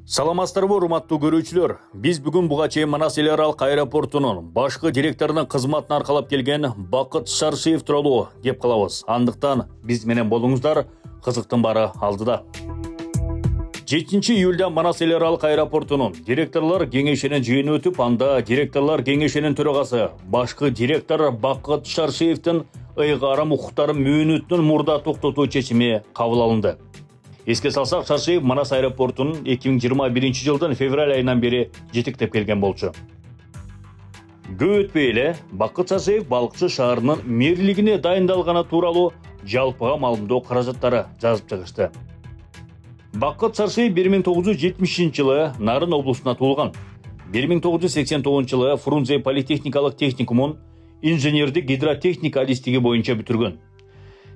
Саламатсыздарбы, урматтуу көрүүчүлөр. Биз бүгүн буга чейин Манас эл аралык аэропортунун башкы директорунун кызматын аркалап келген Бакыт Шаршиев тууралуу кеп калабыз. Андыктан биз менен болуңуздар, кызыктын баары алдыда. 7 июлда Манас эл аралык аэропортунун директорлор кеңешинин жыйыны өтүп, анда директорлор кеңешинин төрагасы башкы директор Бакыт Шаршиевдин ыйгарым укуктарын мөөнөтүнөн мурда токтотуу чечими кабыл алынды. Еске салсак, Шаршиев Манас аэропортунун 2021 жылдын февраль айынан бери жетектеп келген болчу. Көп өтпөй эле Бакыт Шаршиев балыкчы шаарынын мэрлигине дайындалганы тууралуу жалпыга маалымдоо каражаттары жазып чыгышты. Бакыт Шаршиев 1970 жылы Нарын облусунда туулган. 1989 жылы Фрунзе политехникалык техникумун инженердик гидротехника адистиги боюнча бүтүргөн.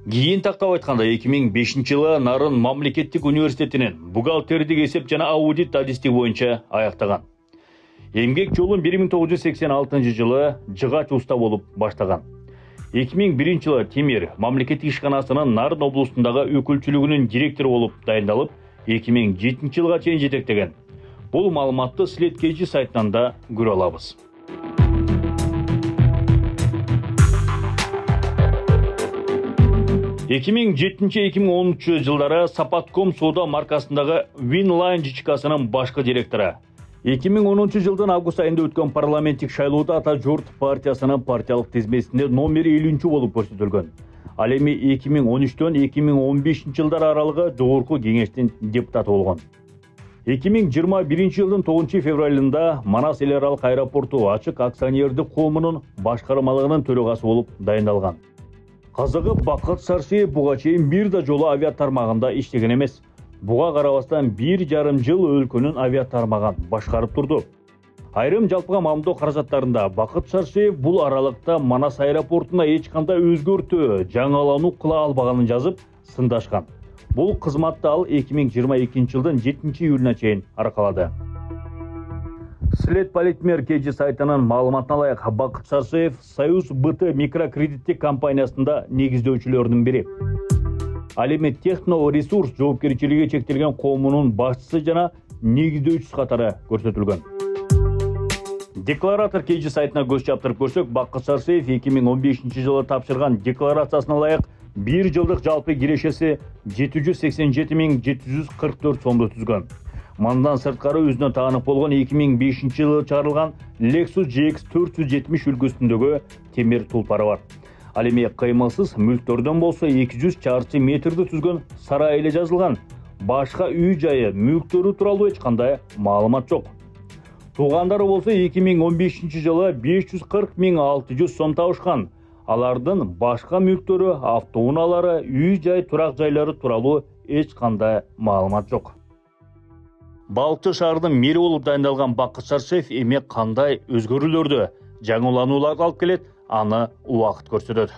Кийин тактап айтканда 2005 жылы Нарын мамлекеттик университетинин бухгалтердик эсеп жана аудит адистиги боюнча аяктаган. Эмгек жолун 1986 жылы жыгач уста болуп баштаган. 2001 жылы Темир мамлекеттик ишканасынын Нарын облусундагы өкүлчүлүгүнүн директору болуп дайындалып, 2007 жылга чейин жетектеген. Бул маалыматты Слеткежи сайтынан да көрө алабыз. 2007-2013 жылдары Сапатком соода маркасындагы Winline жичкасынын башкы директору. 2010 жылдын август айында өткөн парламенттик шайлоодо Ата Журт партиясынын партиялык тизмесинде номер 50 болуп көрсөтүлгөн. Ал эми 2013-төн 2015 жылдар аралыгы жогорку кеңештин депутаты болгон. 2021 жылдын 9 февралында Манас эл аралык аэропорту ачык акционердик коомунун башкармалыгынын төрагасы болуп дайындалган. Кызыгы, Бакыт Шаршиев буга чейин бир да жолу авиа тармагында иштеген эмес. Буга карабастан 1,5 жыл өлкөнүн авиа тармагын башкарып турду. Айрым жалпыга маалымдоо каражаттарында Бакыт Шаршиев бул аралыкта Манас аэропортуна эч кандай өзгөртүү, жаңалануу кыла албаганын жазып, сындашкан. Бул кызматты ал 2022 жылдын 7 июлуна чейин аркалады. След сайтынын маалыматына ылайык, Бакыт Шаршиев Союз БТ микрокредиттик компаниясында негиздөөчүлөрдүн бири. Ал эми Техно Ресурс жоопкерчилиги чектелген коомунун башчысы жана негиздөөчүсү катары көрсөтүлгөн. Декларатор KG сайтына көз чаптырып көрсөк, Бакыт Шаршиев 2015 жылы тапшырган декларациясына ылайык 1 жылдык жалпы кирешеси 787.744 сомду түзгөн. Мандан сырткары өзүнө таанып болгон 2005 жылы чыгарылган Lexus GX 470 үлгүсүндөгү темир тулпары бар. Ал эми кыймылсыз мүлктөрдөн болсо 200 чарчы метрди түзгөн сарай эле жазылган. Башка үй жайы, мүлктөрү тууралуу эч кандай маалымат жок. Туугандары болсо 2015 жылы 540.600 сом табышкан. Алардын башка мүлктөрү, автоунаалары, үй жай, турак жайлары тууралуу эч кандай маалымат жок. Балыкчы шаарынын мэри болуп дайындалган Бакыт Шаршиев эми кандай өзгөрүүлөрдү, жаңыланууларды алып келет, аны убакыт көрсөтөт.